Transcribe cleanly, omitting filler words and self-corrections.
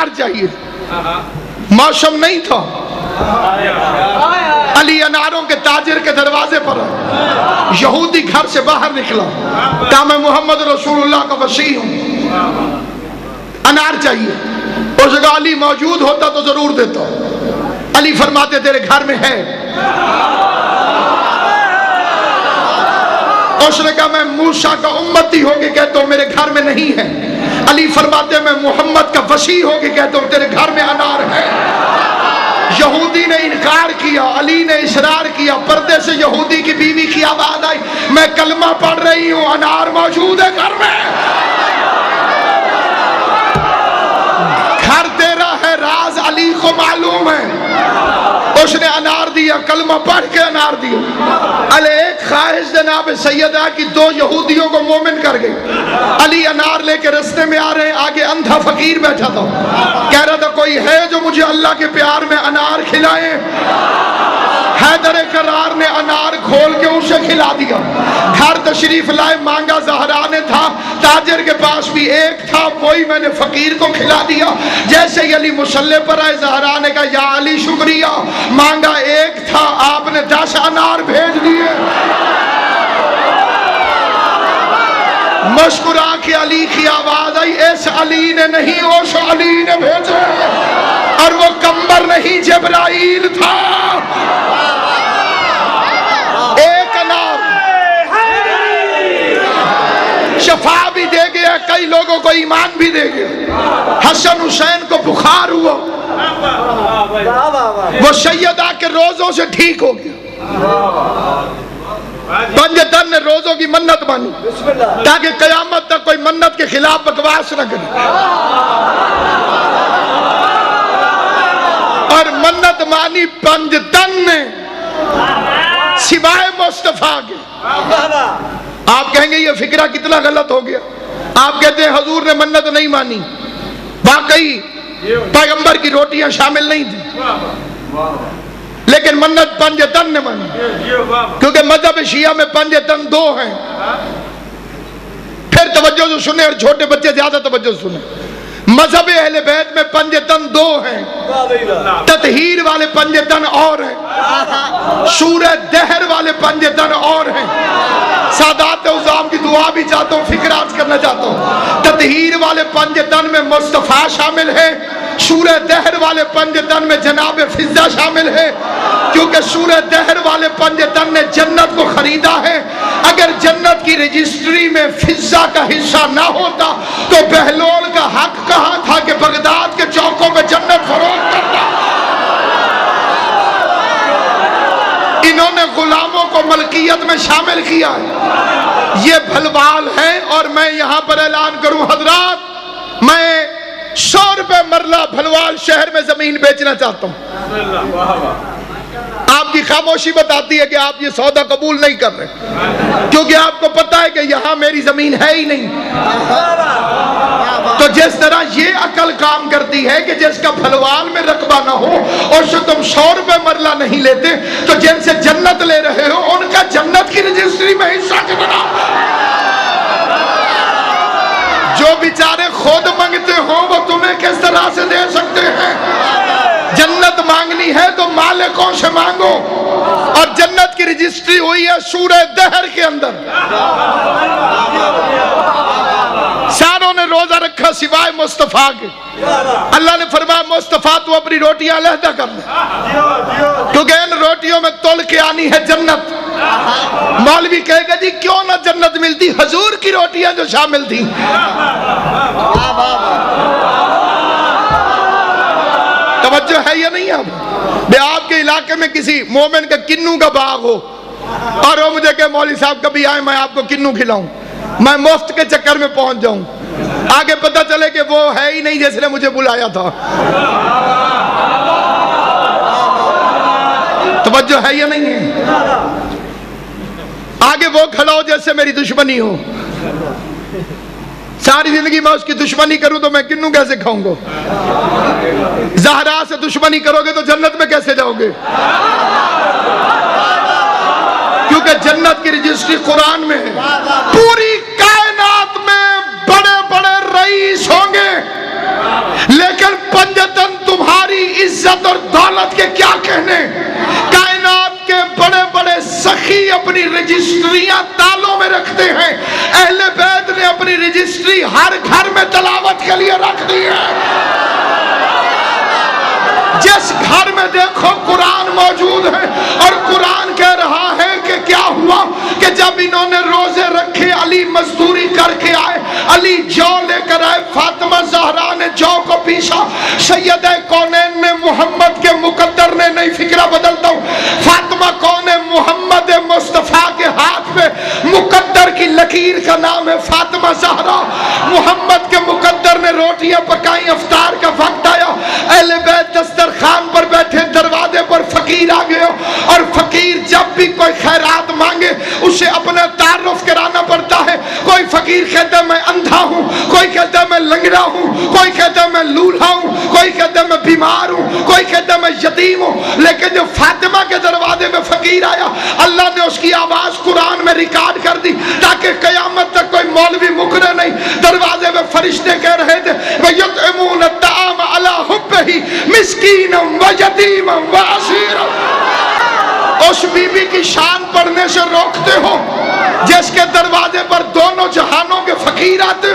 انار چاہیے. موسم نہیں تھا. علی اناروں کے تاجر کے دروازے پر ہے. یہودی گھر سے باہر نکلا, کہا میں محمد رسول اللہ کا وصی ہوں, انار چاہیے. اس جگہ علی موجود ہوتا تو ضرور دیتا. علی فرماتے تیرے گھر میں ہے. اس نے کہا میں موسیٰ کا امتی ہو کے کہتا ہوں میرے گھر میں نہیں ہے. علی فرماتے میں محمد کا وصی ہو کے کہتا ہوں تیرے گھر میں انار ہے. یہودی نے انکار کیا, علی نے اصرار کیا. پردے سے یہودی کی بیوی کی آواز آئی, میں کلمہ پڑھ رہی ہوں, انار موجود ہے گھر میں. گھر تیرا ہے, راز علی کو معلوم ہے. اس نے انار دیا, کلمہ پڑھ کے انار دیا. علی ایک خواہش جناب سیدہ کی 2 یہودیوں کو مومن کر گئی. علی انار لے کے رستے میں آ رہے ہیں, آگے اندھا فقیر بیٹھا تھا, کہہ رہا تھا کوئی ہے جو مجھے اللہ کے پیار میں انار کھلائے. حیدر کرار نے انار کھول کے اسے کھلا دیا. گھر تشریف لائے, مانگا زہرا نے تھا, تاجر کے پاس بھی ایک تھا, وہی میں نے فقیر کو کھلا دیا. جیسے ہی علی مصلی پر آئے, زہرا نے کہا یا علی شکریہ, مانگا ایک تھا, آپ نے 10 انار بھیج دیے. مسکرا کے علی کی آواز آئی, اس علی نے نہیں اس علی نے بھیجے, اور وہ کمبر نہیں جبرائیل تھا. ایک انار شفا بھی دے گیا, کئی لوگوں کو ایمان بھی دے گیا. حسن حسین کو بخار ہوا, وہ سیدہ کے روزوں سے ٹھیک ہو گیا. پنجتن نے روزوں کی منت مانی تاکہ قیامت تک کوئی منت کے خلاف بکواس نہ کرے. اور منت مانی پنجتن نے سوائے مصطفیٰ کے. آپ کہیں گے یہ فکرہ کتنا غلط ہو گیا. آپ کہتے ہیں حضور نے منت نہیں مانی, واقعی پیغمبر کی روٹیاں شامل نہیں تھی, لیکن منت پنجتن نے مانی. کیونکہ مذہب شیعہ میں پنجتن 2 ہیں. پھر توجہ سے سنیں, اور چھوٹے بچے زیادہ توجہ سے سنیں. مذہب اہل بیت میں پنجتن 2 ہیں. تطہیر والے پنجتن اور ہیں, سورہ دہر والے پنجتن اور ہیں. سادات عظام کی دعا بھی چاہتا ہوں, فکر عرض کرنا چاہتا ہوں. تطہیر والے پنجتن میں مصطفیٰ شامل ہے, سورہ دہر والے پنجتن میں جناب فضہ شامل ہے. کیونکہ سورہ دہر والے پنجتن نے جنت کو خریدا ہے. اگر جنت کی رجسٹری میں فضہ کا حصہ نہ ہوتا تو بہلول کا حق کہاں تھا کہ بغداد کے چوکوں میں جنت فروخت کرتا. انہوں نے غلاموں کو ملکیت میں شامل کیا ہے. یہ بھلوال ہیں, اور میں یہاں پر اعلان کروں حضرات, میں 100 روپے مرلہ بھلوال شہر میں زمین بیچنا چاہتا ہوں. آپ کی خاموشی بتاتی ہے کہ آپ یہ سودا قبول نہیں کر رہے, کیونکہ آپ کو پتا ہے کہ یہاں میری زمین ہے ہی نہیں. تو جس طرح یہ عقل کام کرتی ہے کہ جس کا بھلوال میں رقبہ نہ ہو اور سے تم 100 روپے مرلہ نہیں لیتے, تو جن سے جنت لے رہے ہو ان کا جنت کی رجسٹری میں حصہ کتنا. جو بیچارے خود مانگتے ہوں وہ تمہیں کس طرح سے دے سکتے ہیں. جنت مانگنی ہے تو مالکوں سے مانگو, اور جنت کی رجسٹری ہوئی ہے سورہ دہر کے اندر. ساروں نے روزہ رکھا سوائے مصطفیٰ کے. اللہ نے فرمایا مصطفیٰ تو اپنی روٹیاں علیحدہ کر لے, کیونکہ ان روٹیوں میں تول کے آنی ہے جنت. مولوی کہے گا جی کیوں نہ جنت ملتی, حضور کی روٹیاں جو شامل تھیں. توجہ ہے یا نہیں. اب بے آپ کے علاقے میں کسی مومن کا کنو کا باغ ہو, اور وہ مجھے کہ مولوی صاحب کبھی آئے میں آپ کو کنو کھلاؤں, میں مفت کے چکر میں پہنچ جاؤں, آگے پتہ چلے کہ وہ ہے ہی نہیں جس نے مجھے بلایا تھا. توجہ ہے یا نہیں ہے. آگے وہ کھڑا ہو جیسے میری دشمنی ہو, ساری زندگی میں اس کی دشمنی کروں تو میں کنوں کیسے کھاؤں گا. زہرا سے دشمنی کرو گے تو جنت میں کیسے جاؤ گے, کیونکہ جنت کی رجسٹری قرآن میں ہے. پوری کائنات میں بڑے بڑے رئیس ہوں گے, لیکن محمد کے کیا کہنے. کائنات کے بڑے بڑے سخی اپنی رجسٹریاں تالوں میں رکھتے ہیں. اہل بیت نے اپنی رجسٹری ہر گھر میں تلاوت کے لیے رکھ دی ہے. جس گھر میں دیکھو قرآن موجود ہے. اور قرآن کہہ رہا ہے کہ کیا ہوا کہ جب انہوں نے روزے رکھے, علی مزدوری کر کے آئے, علی جو لے کر آئے, فاطمہ زہرا نے جو کو پیشا, سید کونین نے محمد کے مقدر نے, نہیں فکرہ بدلتا ہوں, فاطمہ کون ہے؟ محمد مصطفیٰ کے ہاتھ میں مقدر کی لکیر کا نام ہے فاطمہ زہرا. محمد کے مقدر نے روٹیاں پکائیں, افطار کا وقت آیا, اہل بیت دسترخوان پر بیٹھے, دروازے پر فقیر آ گئے. اور فقیر جب بھی کوئی خیرات مانگے اسے اپنا تعارف کرانا پڑتا ہے. کوئی فقیر کہتا ہے میں اندھا ہوں, کوئی کہتا ہے میں لنگڑا ہوں, کوئی کہتا ہے میں لولہا ہوں, کوئی کہتا ہے میں بیمار ہوں, کوئی کہتا ہے میں یتیم ہوں. لیکن جو فاطمہ کے دروازے میں فقیر آیا, اللہ نے اس کی آواز قرآن میں ریکارڈ کر دی تاکہ قیامت تک کوئی مولوی مکرے نہیں. دروازے میں فرشتے کہہ رہے تھے وَيُطْعِمُونَ الطَّعَامَ عَلَىٰ حُبِّهِ مِسْكِينًا وَيَتِيمًا وَأَسِيرًا. اس بی بی کی شان پڑھنے سے روکتے ہو جس کے دروازے پر دونوں جہانوں کے فقیر آتے